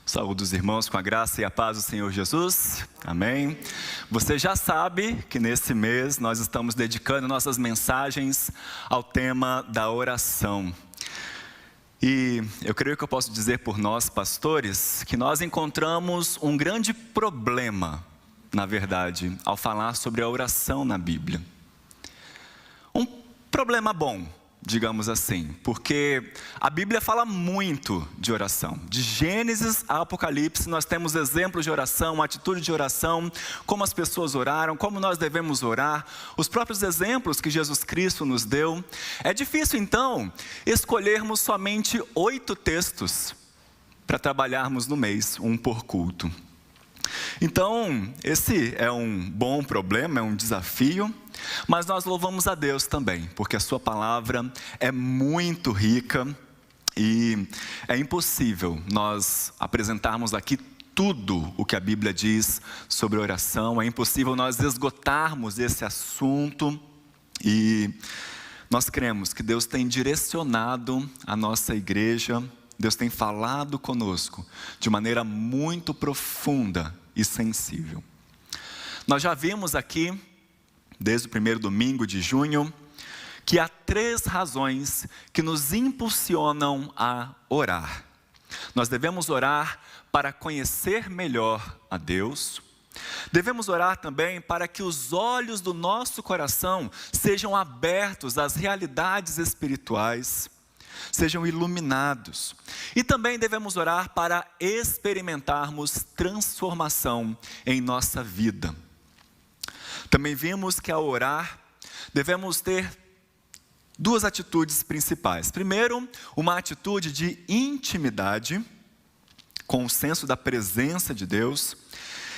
Saúde os irmãos com a graça e a paz do Senhor Jesus. Amém. Você já sabe que nesse mês nós estamos dedicando nossas mensagens ao tema da oração. E eu creio que eu posso dizer por nós, pastores, que nós encontramos um grande problema, na verdade, ao falar sobre a oração na Bíblia. Um problema bom, digamos assim, porque a Bíblia fala muito de oração. De Gênesis a Apocalipse, nós temos exemplos de oração, atitude de oração, como as pessoas oraram, como nós devemos orar, os próprios exemplos que Jesus Cristo nos deu. É difícil, então, escolhermos somente 8 textos para trabalharmos no mês, um por culto. Então, esse é um bom problema, é um desafio, mas nós louvamos a Deus também, porque a sua palavra é muito rica e é impossível nós apresentarmos aqui tudo o que a Bíblia diz sobre oração, é impossível nós esgotarmos esse assunto e nós cremos que Deus tem direcionado a nossa igreja, Deus tem falado conosco de maneira muito profunda e sensível. Nós já vimos aqui, desde o primeiro domingo de junho, que há 3 razões que nos impulsionam a orar. Nós devemos orar para conhecer melhor a Deus. Devemos orar também para que os olhos do nosso coração sejam abertos às realidades espirituais, sejam iluminados. E também devemos orar para experimentarmos transformação em nossa vida. Também vimos que ao orar, devemos ter 2 atitudes principais. Primeiro, uma atitude de intimidade, com o senso da presença de Deus.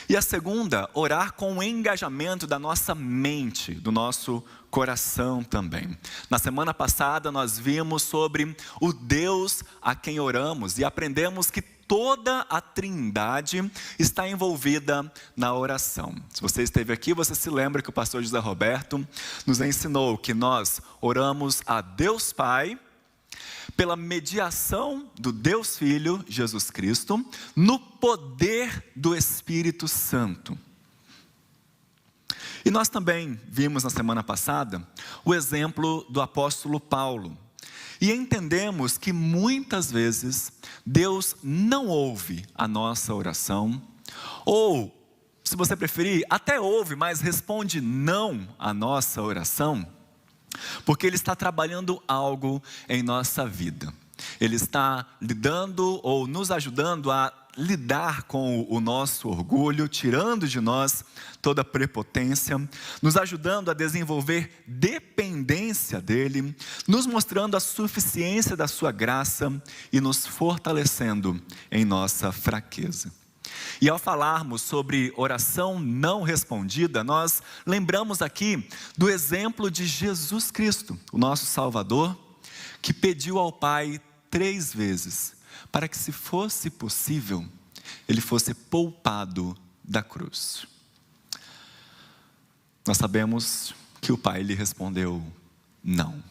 E a segunda, orar com o engajamento da nossa mente, do nosso coração também. Na semana passada nós vimos sobre o Deus a quem oramos e aprendemos que toda a Trindade está envolvida na oração. Se você esteve aqui, você se lembra que o pastor José Roberto nos ensinou que nós oramos a Deus Pai, pela mediação do Deus Filho, Jesus Cristo, no poder do Espírito Santo. E nós também vimos na semana passada o exemplo do apóstolo Paulo. E entendemos que muitas vezes Deus não ouve a nossa oração, ou, se você preferir, até ouve, mas responde não à nossa oração, porque Ele está trabalhando algo em nossa vida. Ele está lidando ou nos ajudando a lidar com o nosso orgulho, tirando de nós toda a prepotência, nos ajudando a desenvolver dependência dEle, nos mostrando a suficiência da sua graça e nos fortalecendo em nossa fraqueza. E ao falarmos sobre oração não respondida, nós lembramos aqui do exemplo de Jesus Cristo, o nosso Salvador, que pediu ao Pai 3 vezes, para que, se fosse possível, Ele fosse poupado da cruz. Nós sabemos que o Pai lhe respondeu não.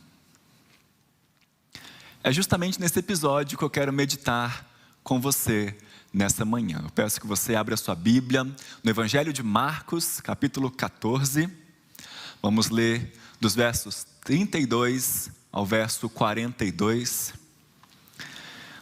É justamente nesse episódio que eu quero meditar com você nessa manhã. Eu peço que você abra a sua Bíblia no Evangelho de Marcos, capítulo 14. Vamos ler dos versos 32 ao verso 42.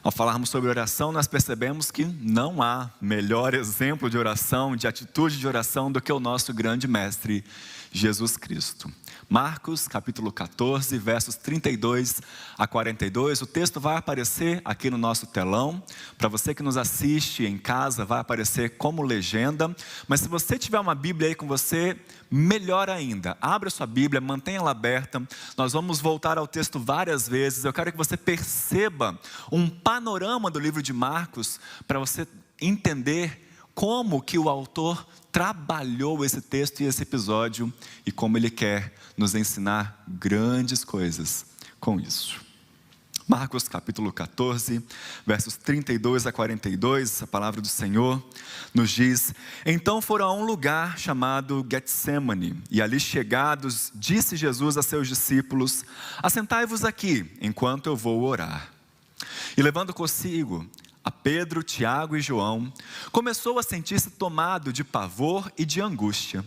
Ao falarmos sobre oração, nós percebemos que não há melhor exemplo de oração, de atitude de oração, do que o nosso grande mestre, Jesus Cristo. Marcos, capítulo 14, versos 32 a 42. O texto vai aparecer aqui no nosso telão. Para você que nos assiste em casa, vai aparecer como legenda. Mas se você tiver uma Bíblia aí com você, melhor ainda. Abra sua Bíblia, mantenha ela aberta. Nós vamos voltar ao texto várias vezes. Eu quero que você perceba um panorama do livro de Marcos, para você entender como que o autor trabalhou esse texto e esse episódio e como ele quer nos ensinar grandes coisas com isso. Marcos capítulo 14, versos 32 a 42, a palavra do Senhor nos diz: Então foram a um lugar chamado Getsêmani, e ali chegados, disse Jesus a seus discípulos: Assentai-vos aqui, enquanto eu vou orar. E levando consigo a Pedro, Tiago e João, começou a sentir-se tomado de pavor e de angústia.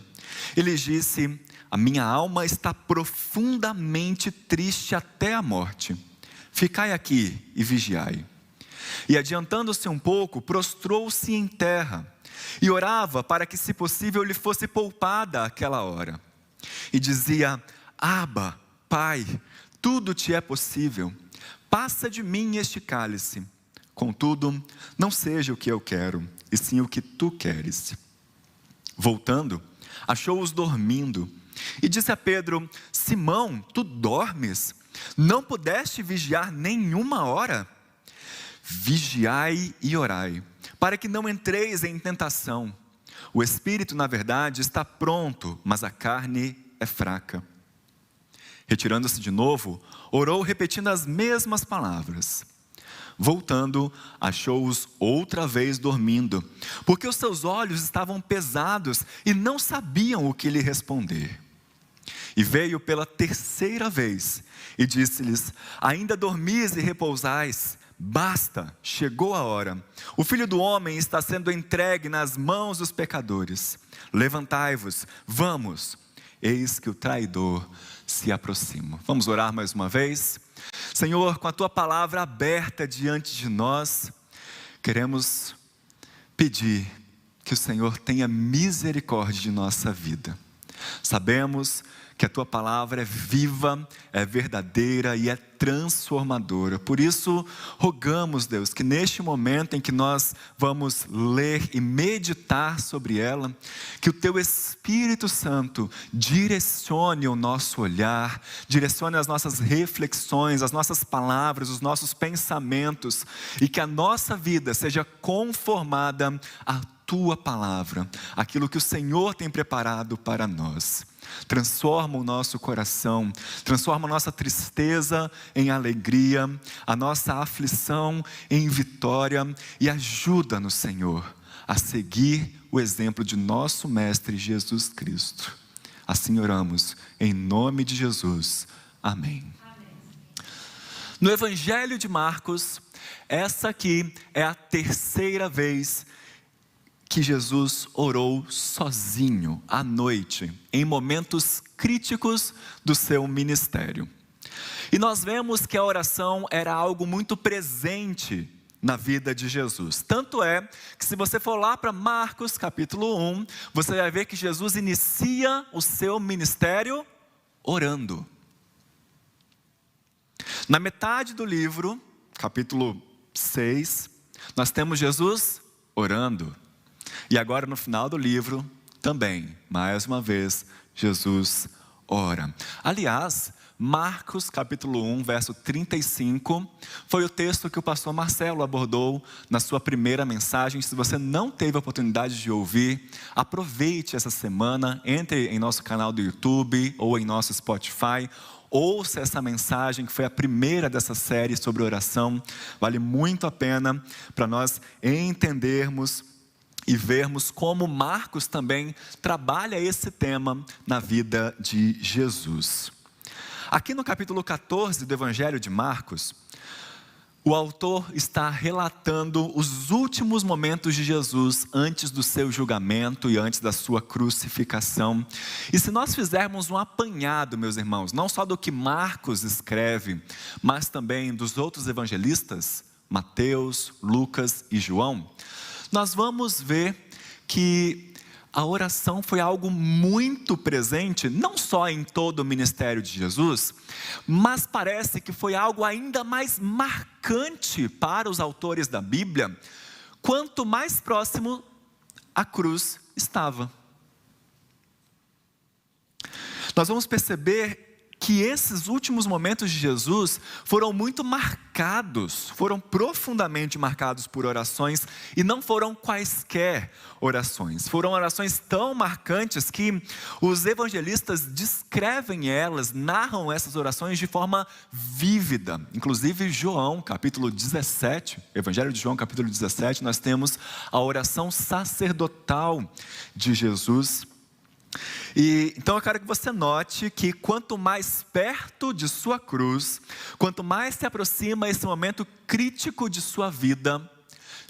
Ele disse: a minha alma está profundamente triste até a morte. Ficai aqui e vigiai. E adiantando-se um pouco, prostrou-se em terra e orava para que, se possível, lhe fosse poupada aquela hora. E dizia: Abba, Pai, tudo te é possível. Passa de mim este cálice. Contudo, não seja o que eu quero, e sim o que tu queres. Voltando, achou-os dormindo, e disse a Pedro: Simão, tu dormes? Não pudeste vigiar nenhuma hora? Vigiai e orai, para que não entreis em tentação. O espírito, na verdade, está pronto, mas a carne é fraca. Retirando-se de novo, orou repetindo as mesmas palavras. Voltando, achou-os outra vez dormindo, porque os seus olhos estavam pesados e não sabiam o que lhe responder. E veio pela terceira vez e disse-lhes: ainda dormis e repousais? Basta, chegou a hora. O Filho do Homem está sendo entregue nas mãos dos pecadores. Levantai-vos, vamos. Eis que o traidor se aproxima. Vamos orar mais uma vez? Senhor, com a Tua palavra aberta diante de nós, queremos pedir que o Senhor tenha misericórdia de nossa vida. Sabemos que a Tua palavra é viva, é verdadeira e é transformadora. Por isso, rogamos, Deus, que neste momento em que nós vamos ler e meditar sobre ela, que o Teu Espírito Santo direcione o nosso olhar, direcione as nossas reflexões, as nossas palavras, os nossos pensamentos, e que a nossa vida seja conformada à Tua palavra, aquilo que o Senhor tem preparado para nós. Transforma o nosso coração, transforma a nossa tristeza em alegria, a nossa aflição em vitória, e ajuda-nos, Senhor, a seguir o exemplo de nosso Mestre Jesus Cristo. Assim oramos, em nome de Jesus. Amém. No Evangelho de Marcos, essa aqui é a terceira vez que Jesus orou sozinho, à noite, em momentos críticos do seu ministério. E nós vemos que a oração era algo muito presente na vida de Jesus. Tanto é que, se você for lá para Marcos capítulo 1, você vai ver que Jesus inicia o seu ministério orando. Na metade do livro, capítulo 6, nós temos Jesus orando. E agora, no final do livro, também, mais uma vez, Jesus ora. Aliás, Marcos capítulo 1, verso 35, foi o texto que o pastor Marcelo abordou na sua primeira mensagem. Se você não teve a oportunidade de ouvir, aproveite essa semana, entre em nosso canal do YouTube ou em nosso Spotify, ouça essa mensagem, que foi a primeira dessa série sobre oração. Vale muito a pena para nós entendermos e vermos como Marcos também trabalha esse tema na vida de Jesus. Aqui no capítulo 14 do Evangelho de Marcos, o autor está relatando os últimos momentos de Jesus antes do seu julgamento e antes da sua crucificação. E se nós fizermos um apanhado, meus irmãos, não só do que Marcos escreve, mas também dos outros evangelistas, Mateus, Lucas e João, nós vamos ver que a oração foi algo muito presente, não só em todo o ministério de Jesus, mas parece que foi algo ainda mais marcante para os autores da Bíblia, quanto mais próximo a cruz estava. Nós vamos perceber que esses últimos momentos de Jesus foram muito marcados, foram profundamente marcados por orações, e não foram quaisquer orações. Foram orações tão marcantes que os evangelistas descrevem elas, narram essas orações de forma vívida. Inclusive João, capítulo 17, Evangelho de João, capítulo 17, nós temos a oração sacerdotal de Jesus. E então eu quero que você note que quanto mais perto de sua cruz, quanto mais se aproxima esse momento crítico de sua vida,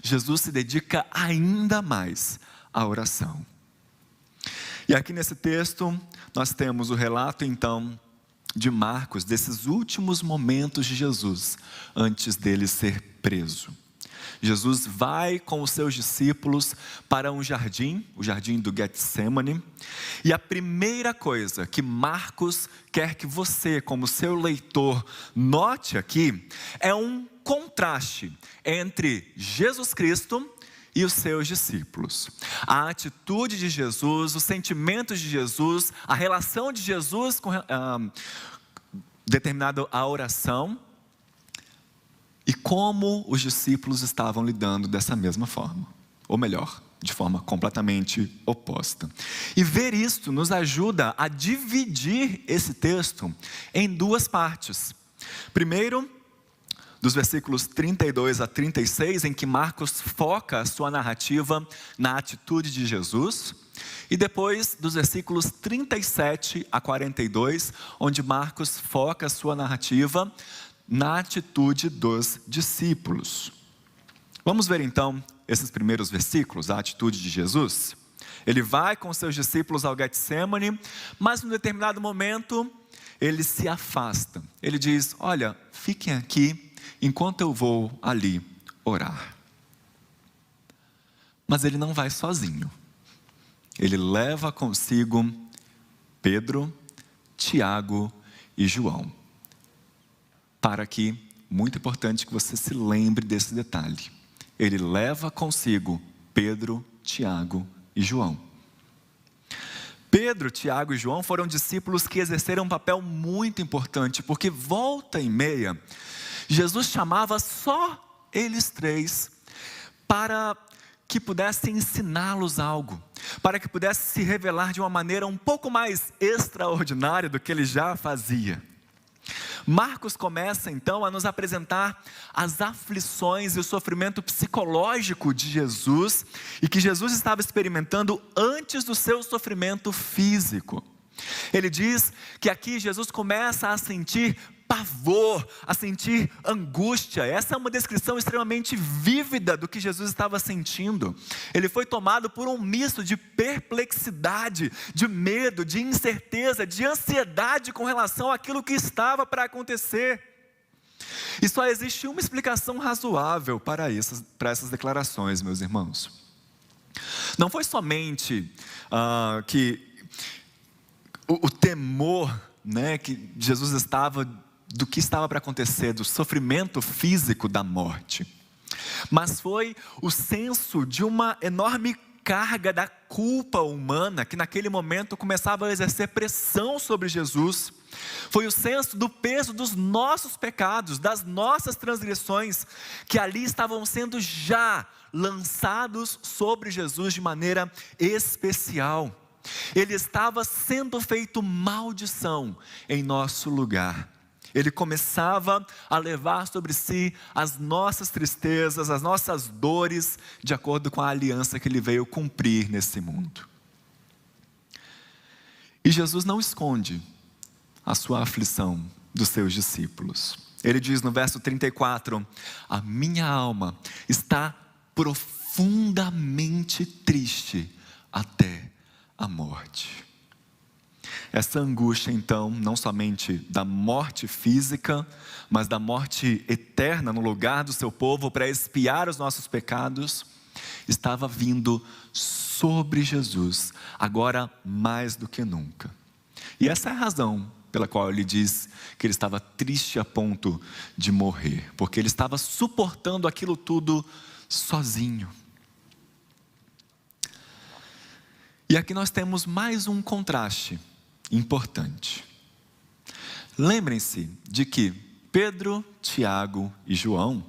Jesus se dedica ainda mais à oração. E aqui nesse texto, nós temos o relato então de Marcos, desses últimos momentos de Jesus, antes dele ser preso. Jesus vai com os seus discípulos para um jardim, o jardim do Getsemane, e a primeira coisa que Marcos quer que você, como seu leitor, note aqui, é um contraste entre Jesus Cristo e os seus discípulos. A atitude de Jesus, os sentimentos de Jesus, a relação de Jesus com determinado a oração, e como os discípulos estavam lidando dessa mesma forma, ou melhor, de forma completamente oposta. E ver isto nos ajuda a dividir esse texto em duas partes. Primeiro, dos versículos 32 a 36, em que Marcos foca a sua narrativa na atitude de Jesus, e depois dos versículos 37 a 42, onde Marcos foca a sua narrativa na atitude dos discípulos. Vamos ver então esses primeiros versículos, a atitude de Jesus. Ele vai com seus discípulos ao Getsemane, mas em um determinado momento ele se afasta. Ele diz: olha, fiquem aqui enquanto eu vou ali orar. Mas ele não vai sozinho. Ele leva consigo Pedro, Tiago e João. Para que, muito importante que você se lembre desse detalhe, ele leva consigo Pedro, Tiago e João. Pedro, Tiago e João foram discípulos que exerceram um papel muito importante, porque volta e meia, Jesus chamava só eles três para que pudesse ensiná-los algo, para que pudesse se revelar de uma maneira um pouco mais extraordinária do que ele já fazia. Marcos começa então a nos apresentar as aflições e o sofrimento psicológico de Jesus, e que Jesus estava experimentando antes do seu sofrimento físico. Ele diz que aqui Jesus começa a sentir pavor, a sentir angústia. Essa é uma descrição extremamente vívida do que Jesus estava sentindo. Ele foi tomado por um misto de perplexidade, de medo, de incerteza, de ansiedade com relação àquilo que estava para acontecer. E só existe uma explicação razoável para essas declarações, meus irmãos. Não foi somente que o temor, que Jesus estava do que estava para acontecer, do sofrimento físico da morte, mas foi o senso de uma enorme carga da culpa humana, que naquele momento começava a exercer pressão sobre Jesus. Foi o senso do peso dos nossos pecados, das nossas transgressões, que ali estavam sendo já lançados sobre Jesus de maneira especial. Ele estava sendo feito maldição em nosso lugar. Ele começava a levar sobre si as nossas tristezas, as nossas dores, de acordo com a aliança que ele veio cumprir nesse mundo. E Jesus não esconde a sua aflição dos seus discípulos. Ele diz no verso 34, a minha alma está profundamente triste até a morte. Essa angústia então, não somente da morte física, mas da morte eterna no lugar do seu povo para expiar os nossos pecados, estava vindo sobre Jesus, agora mais do que nunca. E essa é a razão pela qual ele diz que ele estava triste a ponto de morrer, porque ele estava suportando aquilo tudo sozinho. E aqui nós temos mais um contraste importante. Lembrem-se de que Pedro, Tiago e João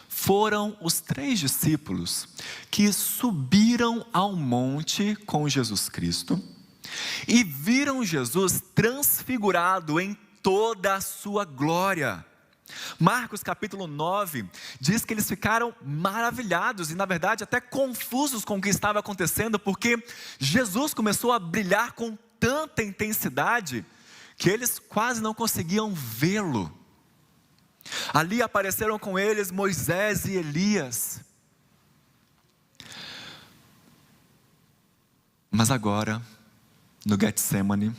foram os 3 discípulos que subiram ao monte com Jesus Cristo e viram Jesus transfigurado em toda a sua glória. Marcos capítulo 9 diz que eles ficaram maravilhados e na verdade até confusos com o que estava acontecendo, porque Jesus começou a brilhar com tanta intensidade que eles quase não conseguiam vê-lo. Ali apareceram com eles Moisés e Elias. Mas agora, no Getsemane,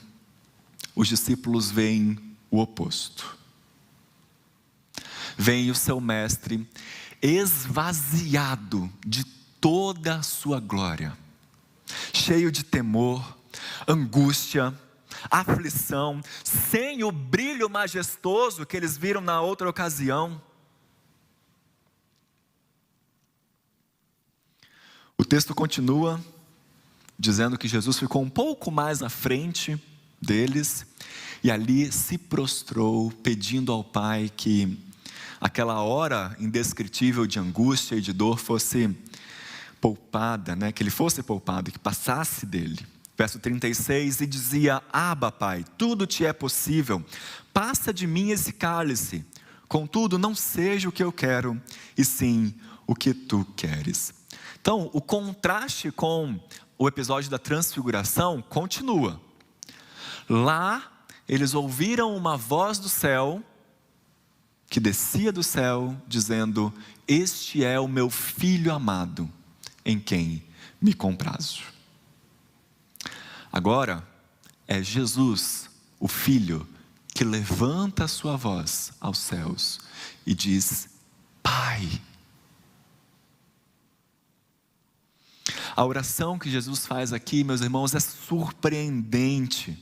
os discípulos veem o oposto. Veem o seu mestre esvaziado de toda a sua glória, cheio de temor, angústia, aflição, sem o brilho majestoso que eles viram na outra ocasião. O texto continua dizendo que Jesus ficou um pouco mais à frente deles e ali se prostrou, pedindo ao Pai que aquela hora indescritível de angústia e de dor fosse poupada, que ele fosse poupado, que passasse dele. Verso 36, e dizia: Abba, Pai, tudo te é possível, passa de mim esse cálice, contudo não seja o que eu quero, e sim o que tu queres. Então, o contraste com o episódio da transfiguração continua. Lá, eles ouviram uma voz do céu, que descia do céu, dizendo: este é o meu filho amado, em quem me comprazo. Agora, é Jesus, o Filho, que levanta a sua voz aos céus e diz: Pai. A oração que Jesus faz aqui, meus irmãos, é surpreendente.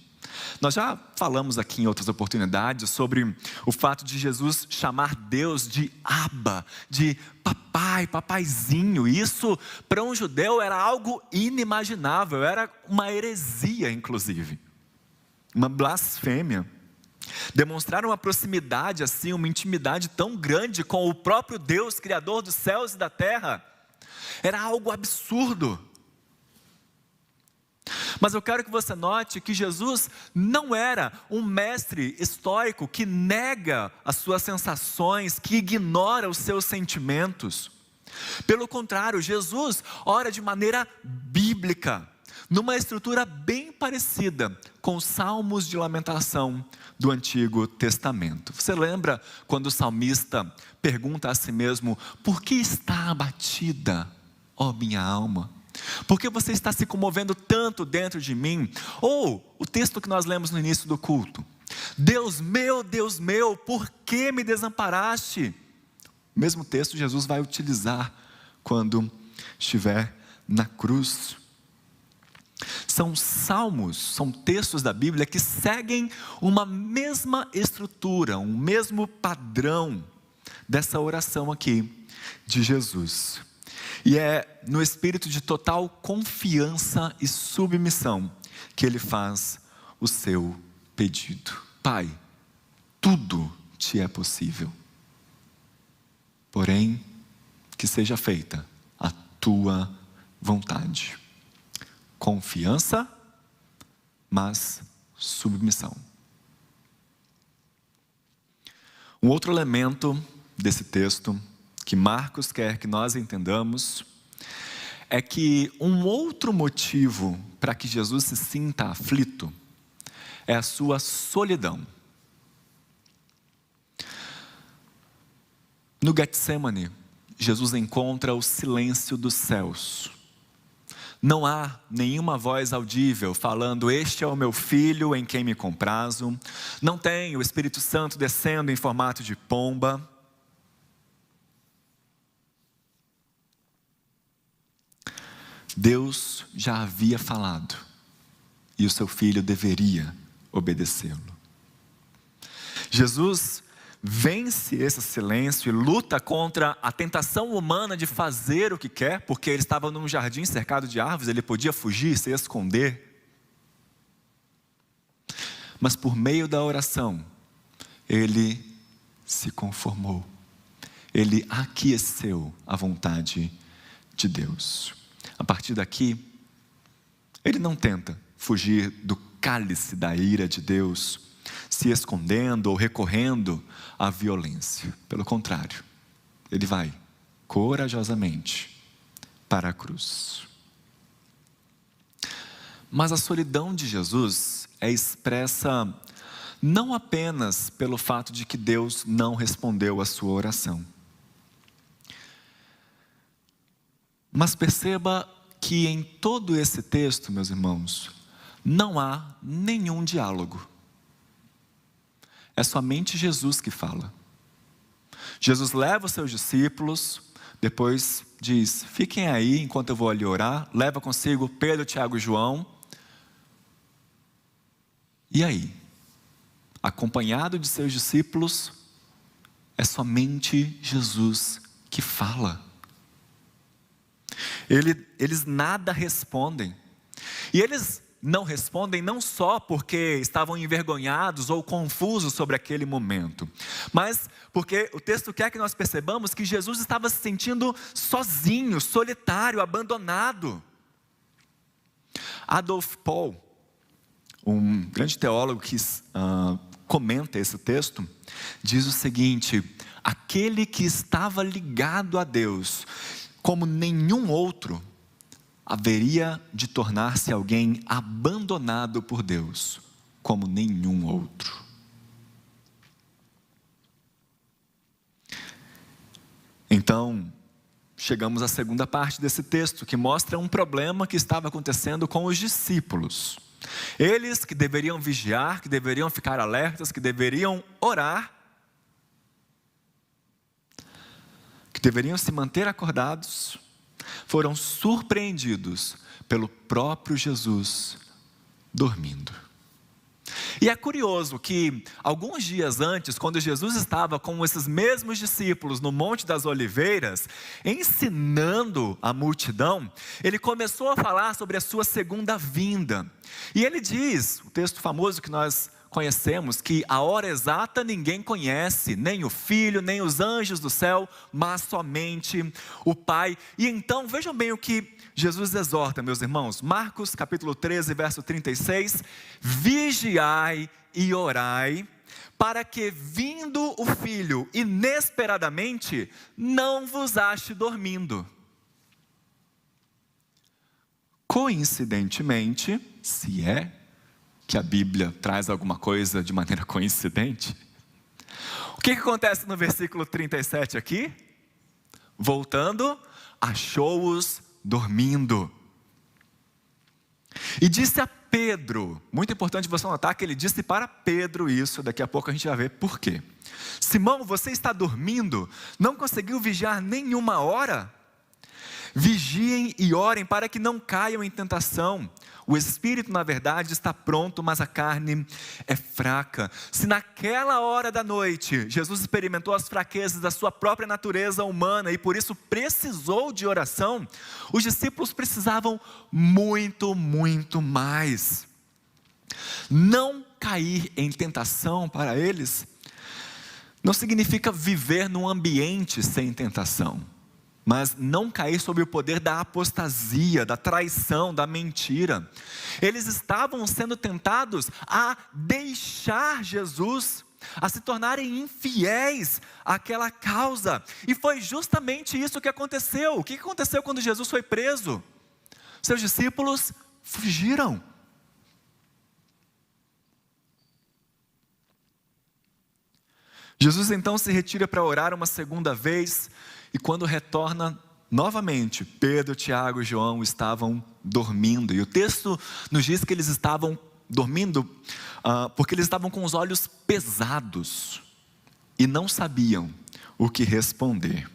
Nós já falamos aqui em outras oportunidades sobre o fato de Jesus chamar Deus de Abba, de papai, papaizinho. Isso para um judeu era algo inimaginável, era uma heresia inclusive, uma blasfêmia. Demonstrar uma proximidade assim, uma intimidade tão grande com o próprio Deus, Criador dos céus e da terra, era algo absurdo. Mas eu quero que você note que Jesus não era um mestre estoico que nega as suas sensações, que ignora os seus sentimentos. Pelo contrário, Jesus ora de maneira bíblica, numa estrutura bem parecida com os salmos de lamentação do Antigo Testamento. Você lembra quando o salmista pergunta a si mesmo: por que está abatida, ó minha alma? Por que você está se comovendo tanto dentro de mim? Ou o texto que nós lemos no início do culto: Deus meu, por que me desamparaste? O mesmo texto Jesus vai utilizar quando estiver na cruz. São salmos, são textos da Bíblia que seguem uma mesma estrutura, um mesmo padrão dessa oração aqui de Jesus. E é no espírito de total confiança e submissão que ele faz o seu pedido. Pai, tudo te é possível, porém, que seja feita a tua vontade. Confiança, mas submissão. Um outro elemento desse texto que Marcos quer que nós entendamos é que um outro motivo para que Jesus se sinta aflito é a sua solidão. No Getsemane, Jesus encontra o silêncio dos céus. Não há nenhuma voz audível falando: este é o meu filho em quem me comprazo. Não tem o Espírito Santo descendo em formato de pomba. Deus já havia falado e o seu filho deveria obedecê-lo. Jesus vence esse silêncio e luta contra a tentação humana de fazer o que quer, porque ele estava num jardim cercado de árvores, ele podia fugir, se esconder. Mas por meio da oração, ele se conformou, ele aqueceu a vontade de Deus. A partir daqui, ele não tenta fugir do cálice da ira de Deus, se escondendo ou recorrendo à violência. Pelo contrário, ele vai corajosamente para a cruz. Mas a solidão de Jesus é expressa não apenas pelo fato de que Deus não respondeu à sua oração. Mas perceba que que em todo esse texto, meus irmãos, não há nenhum diálogo. É somente Jesus que fala. Jesus leva os seus discípulos, depois diz: fiquem aí enquanto eu vou ali orar. Leva consigo Pedro, Tiago e João. E aí, acompanhado de seus discípulos, é somente Jesus que fala. Eles nada respondem. E eles não respondem não só porque estavam envergonhados ou confusos sobre aquele momento, mas porque o texto quer que nós percebamos que Jesus estava se sentindo sozinho, solitário, abandonado. Adolf Paul, um grande teólogo que comenta esse texto, diz o seguinte: aquele que estava ligado a Deus como nenhum outro, haveria de tornar-se alguém abandonado por Deus, como nenhum outro. Então, chegamos à segunda parte desse texto, que mostra um problema que estava acontecendo com os discípulos. Eles que deveriam vigiar, que deveriam ficar alertas, que deveriam orar, que deveriam se manter acordados, foram surpreendidos pelo próprio Jesus dormindo. E é curioso que alguns dias antes, quando Jesus estava com esses mesmos discípulos no Monte das Oliveiras, ensinando a multidão, ele começou a falar sobre a sua segunda vinda. E ele diz, o texto famoso que nós conhecemos, que a hora exata ninguém conhece, nem o Filho, nem os anjos do céu, mas somente o Pai. E então, vejam bem o que Jesus exorta, meus irmãos. Marcos capítulo 13, verso 36, vigiai e orai, para que vindo o Filho inesperadamente, não vos ache dormindo. Coincidentemente, se é que a Bíblia traz alguma coisa de maneira coincidente, o que acontece no versículo 37 aqui? Voltando, achou-os dormindo. E disse a Pedro, muito importante você notar que ele disse para Pedro isso, daqui a pouco a gente vai ver por quê. Simão, você está dormindo? Não conseguiu vigiar nenhuma hora? Vigiem e orem para que não caiam em tentação. O espírito, na verdade, está pronto, mas a carne é fraca. Se naquela hora da noite, Jesus experimentou as fraquezas da sua própria natureza humana e por isso precisou de oração, os discípulos precisavam muito, muito mais. Não cair em tentação para eles não significa viver num ambiente sem tentação, mas não cair sob o poder da apostasia, da traição, da mentira. Eles estavam sendo tentados a deixar Jesus, a se tornarem infiéis àquela causa. E foi justamente isso que aconteceu. O que aconteceu quando Jesus foi preso? Seus discípulos fugiram. Jesus então se retira para orar uma segunda vez. E quando retorna novamente, Pedro, Tiago e João estavam dormindo. E o texto nos diz que eles estavam dormindo porque eles estavam com os olhos pesados e não sabiam o que responder.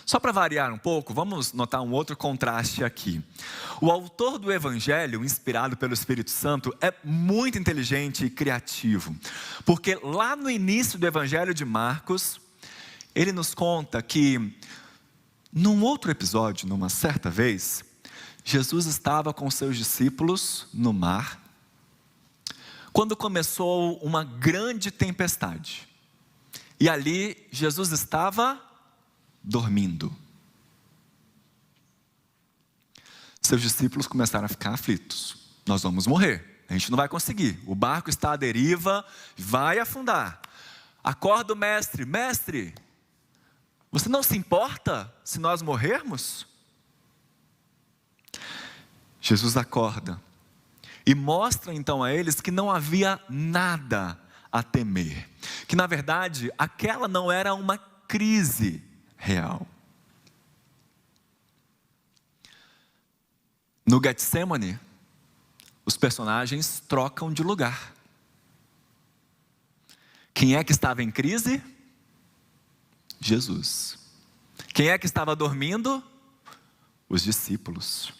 Só para variar um pouco, vamos notar um outro contraste aqui. O autor do Evangelho, inspirado pelo Espírito Santo, é muito inteligente e criativo. Porque lá no início do Evangelho de Marcos, ele nos conta que, num outro episódio, numa certa vez, Jesus estava com seus discípulos no mar, quando começou uma grande tempestade. E ali, Jesus estava dormindo. Seus discípulos começaram a ficar aflitos. Nós vamos morrer, a gente não vai conseguir. O barco está à deriva, vai afundar. Acorda o mestre, mestre, você não se importa se nós morrermos? Jesus acorda e mostra então a eles que não havia nada a temer. Que na verdade aquela não era uma crise real. No Getsemane, os personagens trocam de lugar. Quem é que estava em crise? Jesus. Quem é que estava dormindo? Os discípulos.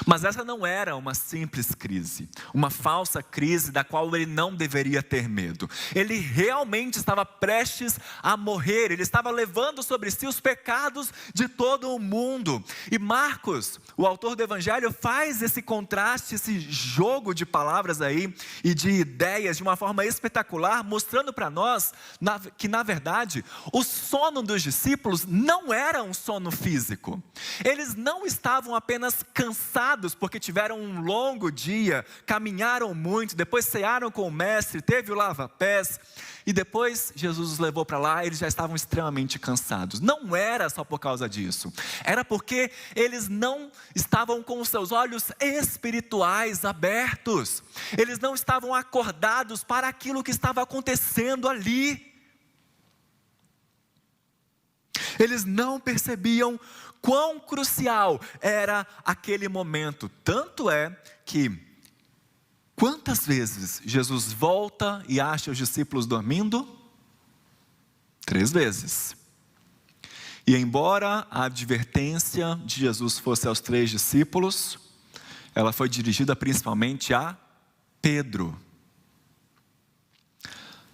Mas essa não era uma simples crise, uma falsa crise da qual ele não deveria ter medo. Ele realmente estava prestes a morrer, ele estava levando sobre si os pecados de todo o mundo. E Marcos, o autor do Evangelho, faz esse contraste, esse jogo de palavras aí e de ideias de uma forma espetacular, mostrando para nós que na verdade o sono dos discípulos não era um sono físico. Eles não estavam apenas cansados porque tiveram um longo dia, caminharam muito, depois cearam com o mestre, teve o lava-pés, e depois Jesus os levou para lá, eles já estavam extremamente cansados. Não era só por causa disso, era porque eles não estavam com os seus olhos espirituais abertos, eles não estavam acordados para aquilo que estava acontecendo ali. Eles não percebiam quão crucial era aquele momento. Tanto é que, quantas vezes Jesus volta e acha os discípulos dormindo? 3 vezes. E embora a advertência de Jesus fosse aos 3 discípulos, ela foi dirigida principalmente a Pedro.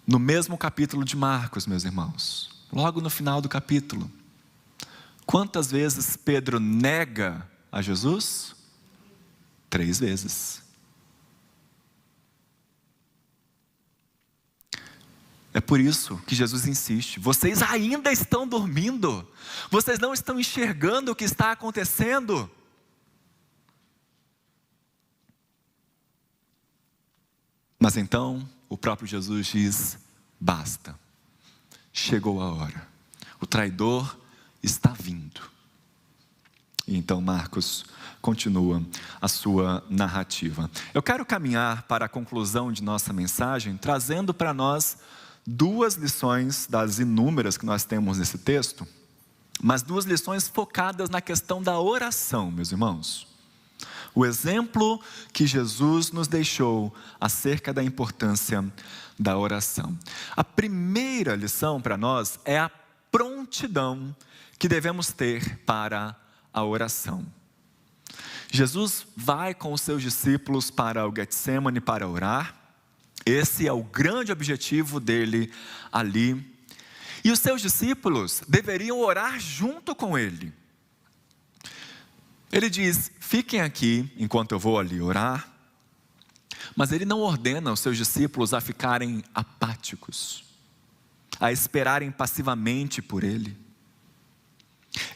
No mesmo capítulo de Marcos, meus irmãos, logo no final do capítulo, quantas vezes Pedro nega a Jesus? 3 vezes. É por isso que Jesus insiste: vocês ainda estão dormindo, vocês não estão enxergando o que está acontecendo. Mas então, o próprio Jesus diz: basta, chegou a hora, o traidor está vindo. E então Marcos continua a sua narrativa. Eu quero caminhar para a conclusão de nossa mensagem, trazendo para nós 2 lições das inúmeras que nós temos nesse texto, mas 2 lições focadas na questão da oração, meus irmãos. O exemplo que Jesus nos deixou acerca da importância da oração. A primeira lição para nós é a prontidão que devemos ter para a oração. Jesus vai com os seus discípulos para o Getsemane para orar. Esse é o grande objetivo dele ali. E os seus discípulos deveriam orar junto com ele. Ele diz: fiquem aqui enquanto eu vou ali orar. Mas ele não ordena os seus discípulos a ficarem apáticos, a esperarem passivamente por ele.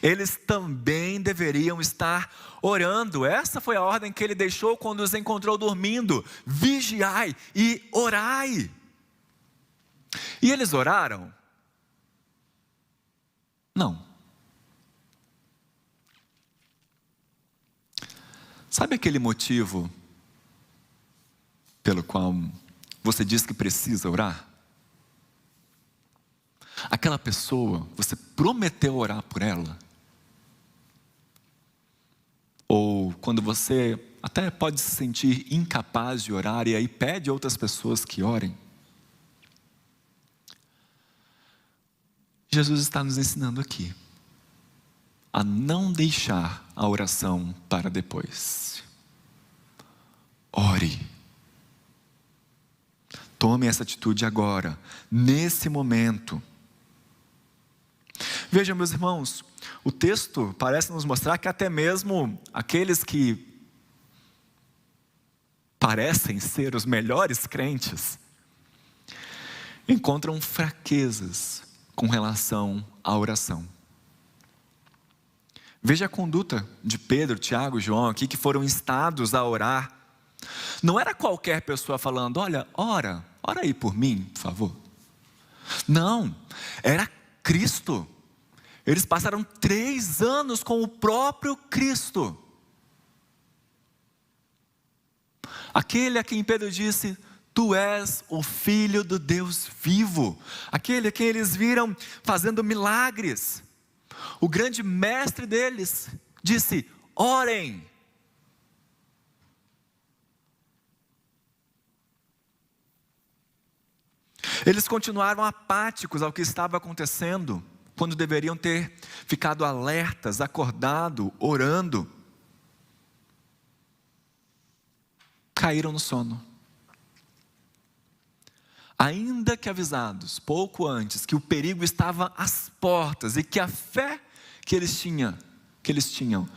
Eles também deveriam estar orando. Essa foi a ordem que ele deixou quando os encontrou dormindo: vigiai e orai. E eles oraram? Não. Sabe aquele motivo pelo qual você diz que precisa orar? Aquela pessoa, você prometeu orar por ela? Ou quando você até pode se sentir incapaz de orar e aí pede a outras pessoas que orem? Jesus está nos ensinando aqui a não deixar a oração para depois. Ore. Tome essa atitude agora, nesse momento. Vejam, meus irmãos, o texto parece nos mostrar que até mesmo aqueles que parecem ser os melhores crentes encontram fraquezas com relação à oração. Veja a conduta de Pedro, Tiago e João aqui, que foram instados a orar. Não era qualquer pessoa falando: olha, ora aí por mim, por favor. Não, era Cristo. Eles passaram 3 anos com o próprio Cristo. Aquele a quem Pedro disse: tu és o Filho do Deus vivo. Aquele a quem eles viram fazendo milagres. O grande mestre deles disse: orem. Eles continuaram apáticos ao que estava acontecendo, quando deveriam ter ficado alertas, acordado, orando. Caíram no sono. Ainda que avisados, pouco antes, que o perigo estava às portas e que a fé que eles tinham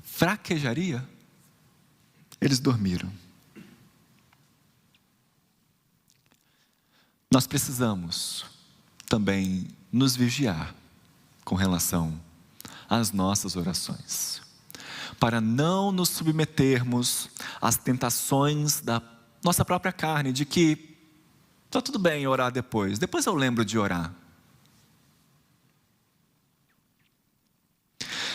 fraquejaria, eles dormiram. Nós precisamos também nos vigiar com relação às nossas orações, para não nos submetermos às tentações da nossa própria carne, de que está tudo bem orar depois eu lembro de orar.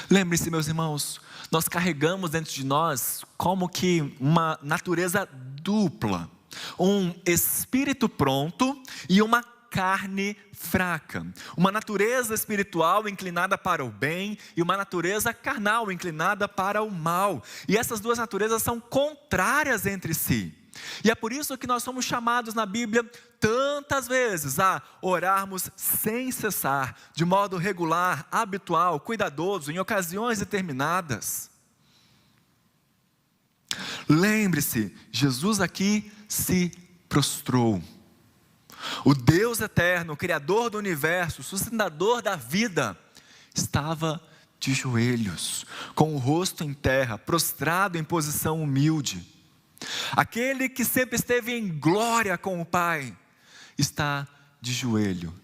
Lembre-se, meus irmãos, nós carregamos dentro de nós como que uma natureza dupla, um espírito pronto e uma carne fraca, uma natureza espiritual inclinada para o bem e uma natureza carnal inclinada para o mal, e essas duas naturezas são contrárias entre si, e é por isso que nós somos chamados na Bíblia tantas vezes a orarmos sem cessar, de modo regular, habitual, cuidadoso, em ocasiões determinadas. Lembre-se, Jesus aqui se prostrou. O Deus eterno, o Criador do universo, sustentador da vida, estava de joelhos, com o rosto em terra, prostrado em posição humilde. Aquele que sempre esteve em glória com o Pai, está de joelho,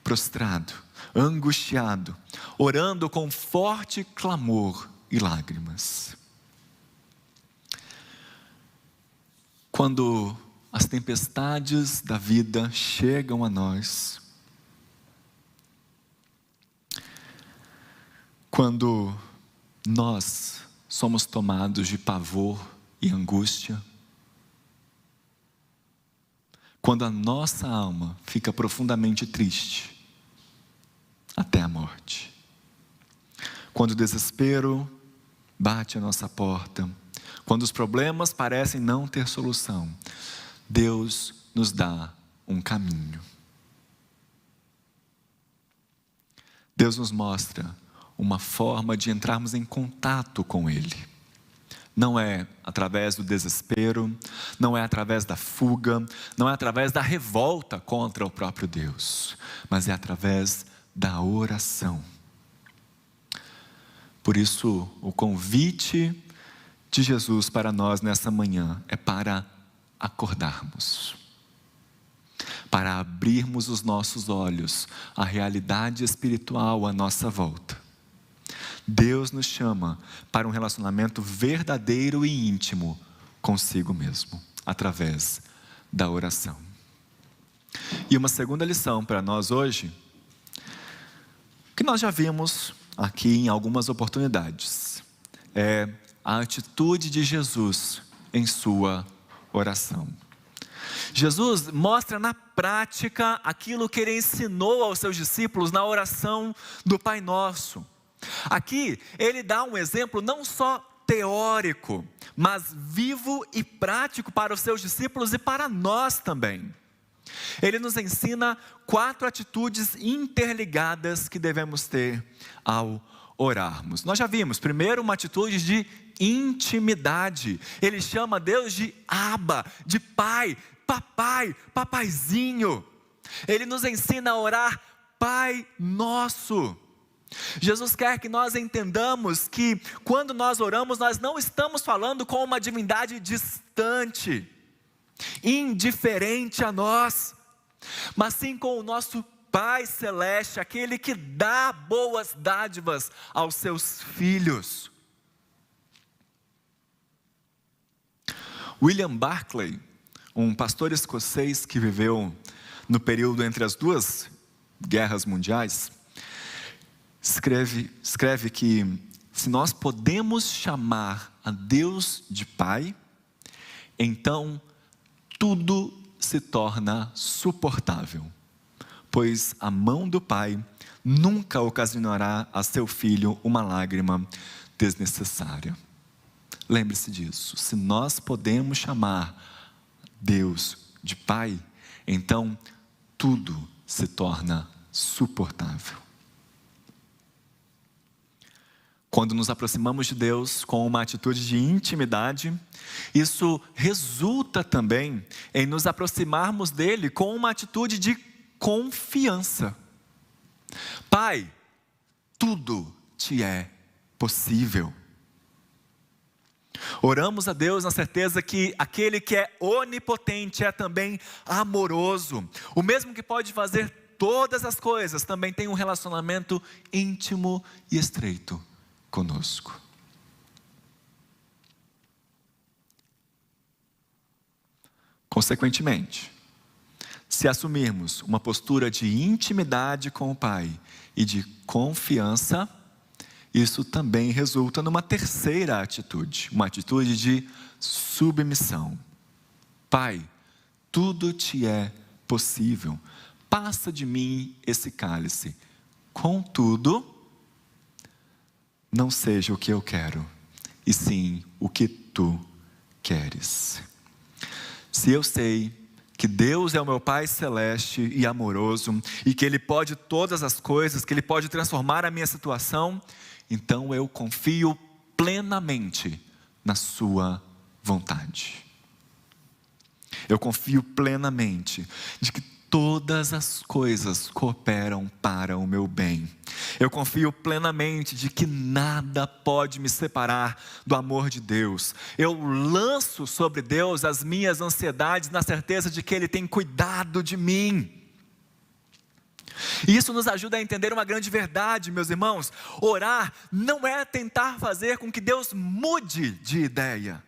prostrado, angustiado, orando com forte clamor e lágrimas. Quando as tempestades da vida chegam a nós, quando nós somos tomados de pavor e angústia, quando a nossa alma fica profundamente triste, até a morte, quando o desespero bate à nossa porta, quando os problemas parecem não ter solução, Deus nos dá um caminho. Deus nos mostra uma forma de entrarmos em contato com Ele. Não é através do desespero, não é através da fuga, não é através da revolta contra o próprio Deus, mas é através da oração. Por isso, o convite de Jesus para nós nessa manhã é para acordarmos, para abrirmos os nossos olhos à realidade espiritual à nossa volta. Deus nos chama para um relacionamento verdadeiro e íntimo consigo mesmo, através da oração. E uma segunda lição para nós hoje, que nós já vimos aqui em algumas oportunidades, é a atitude de Jesus em sua oração. Jesus mostra na prática aquilo que Ele ensinou aos seus discípulos na oração do Pai Nosso. Aqui, Ele dá um exemplo não só teórico, mas vivo e prático para os seus discípulos e para nós também. Ele nos ensina 4 atitudes interligadas que devemos ter ao orarmos. Nós já vimos, primeiro, uma atitude de intimidade. Ele chama Deus de Abba, de Pai, Papai, Papaizinho. Ele nos ensina a orar Pai Nosso. Jesus quer que nós entendamos que quando nós oramos, nós não estamos falando com uma divindade distante, indiferente a nós, mas sim com o nosso Pai Celeste, aquele que dá boas dádivas aos seus filhos. William Barclay, um pastor escocês que viveu no período entre as 2 guerras mundiais, escreve que se nós podemos chamar a Deus de Pai, então tudo se torna suportável, pois a mão do Pai nunca ocasionará a seu filho uma lágrima desnecessária. Lembre-se disso, se nós podemos chamar Deus de Pai, então tudo se torna suportável. Quando nos aproximamos de Deus com uma atitude de intimidade, isso resulta também em nos aproximarmos dele com uma atitude de confiança. Pai, tudo te é possível. Oramos a Deus na certeza que aquele que é onipotente é também amoroso. O mesmo que pode fazer todas as coisas também tem um relacionamento íntimo e estreito conosco. Consequentemente, se assumirmos uma postura de intimidade com o Pai e de confiança, isso também resulta numa terceira atitude, uma atitude de submissão. Pai, tudo te é possível, passa de mim esse cálice, contudo, não seja o que eu quero, e sim o que tu queres. Se eu sei que Deus é o meu Pai celeste e amoroso, e que Ele pode todas as coisas, que Ele pode transformar a minha situação, então eu confio plenamente na sua vontade. Eu confio plenamente de que todas as coisas cooperam para o meu bem. Eu confio plenamente de que nada pode me separar do amor de Deus. Eu lanço sobre Deus as minhas ansiedades na certeza de que Ele tem cuidado de mim. E isso nos ajuda a entender uma grande verdade, meus irmãos. Orar não é tentar fazer com que Deus mude de ideia,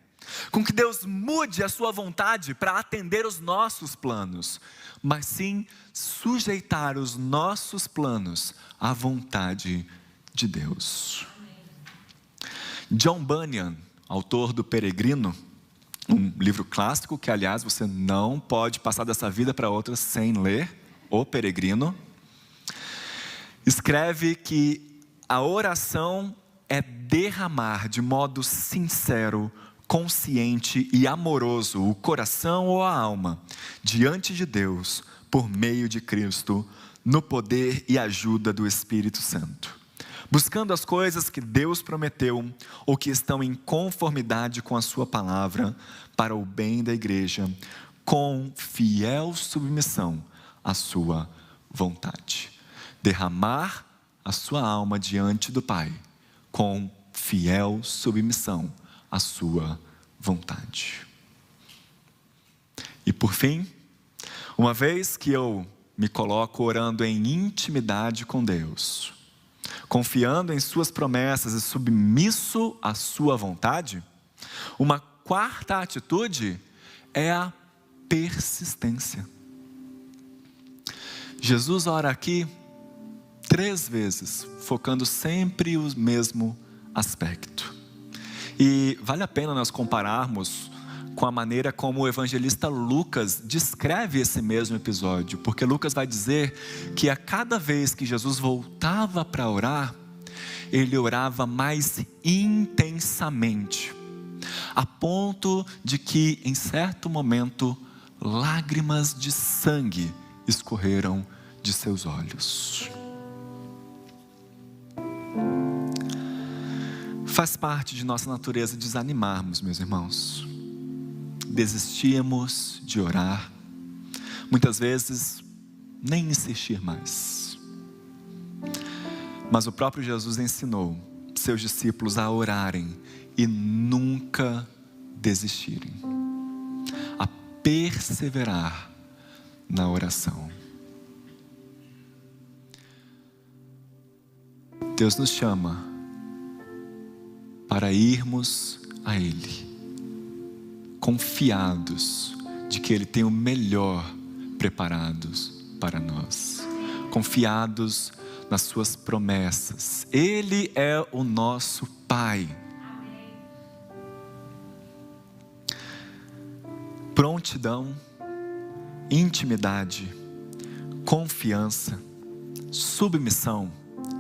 com que Deus mude a sua vontade para atender os nossos planos, mas sim sujeitar os nossos planos à vontade de Deus. John Bunyan, autor do Peregrino, um livro clássico que, aliás, você não pode passar dessa vida para outra sem ler, O Peregrino, escreve que a oração é derramar de modo sincero, consciente e amoroso o coração ou a alma diante de Deus por meio de Cristo, no poder e ajuda do Espírito Santo, buscando as coisas que Deus prometeu ou que estão em conformidade com a sua palavra para o bem da igreja, com fiel submissão à sua vontade. Derramar a sua alma diante do Pai com fiel submissão à sua vontade. E por fim, uma vez que eu me coloco orando em intimidade com Deus, confiando em suas promessas e submisso à sua vontade, uma quarta atitude é a persistência. Jesus ora aqui 3 vezes, focando sempre o mesmo aspecto. E vale a pena nós compararmos com a maneira como o evangelista Lucas descreve esse mesmo episódio, porque Lucas vai dizer que a cada vez que Jesus voltava para orar, ele orava mais intensamente, a ponto de que em certo momento lágrimas de sangue escorreram de seus olhos. Faz parte de nossa natureza desanimarmos, meus irmãos. Desistirmos de orar, muitas vezes nem insistir mais. Mas o próprio Jesus ensinou seus discípulos a orarem e nunca desistirem, a perseverar na oração. Deus nos chama para irmos a Ele, confiados de que Ele tem o melhor preparados para nós, confiados nas suas promessas. Ele é o nosso Pai. Prontidão, intimidade, confiança, submissão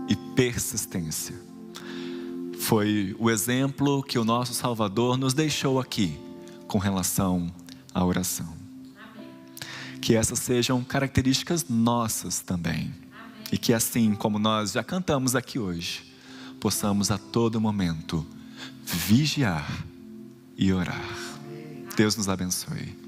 e persistência. Foi o exemplo que o nosso Salvador nos deixou aqui com relação à oração. que essas sejam características nossas também. E que assim como nós já cantamos aqui hoje, possamos a todo momento vigiar e orar. Deus nos abençoe.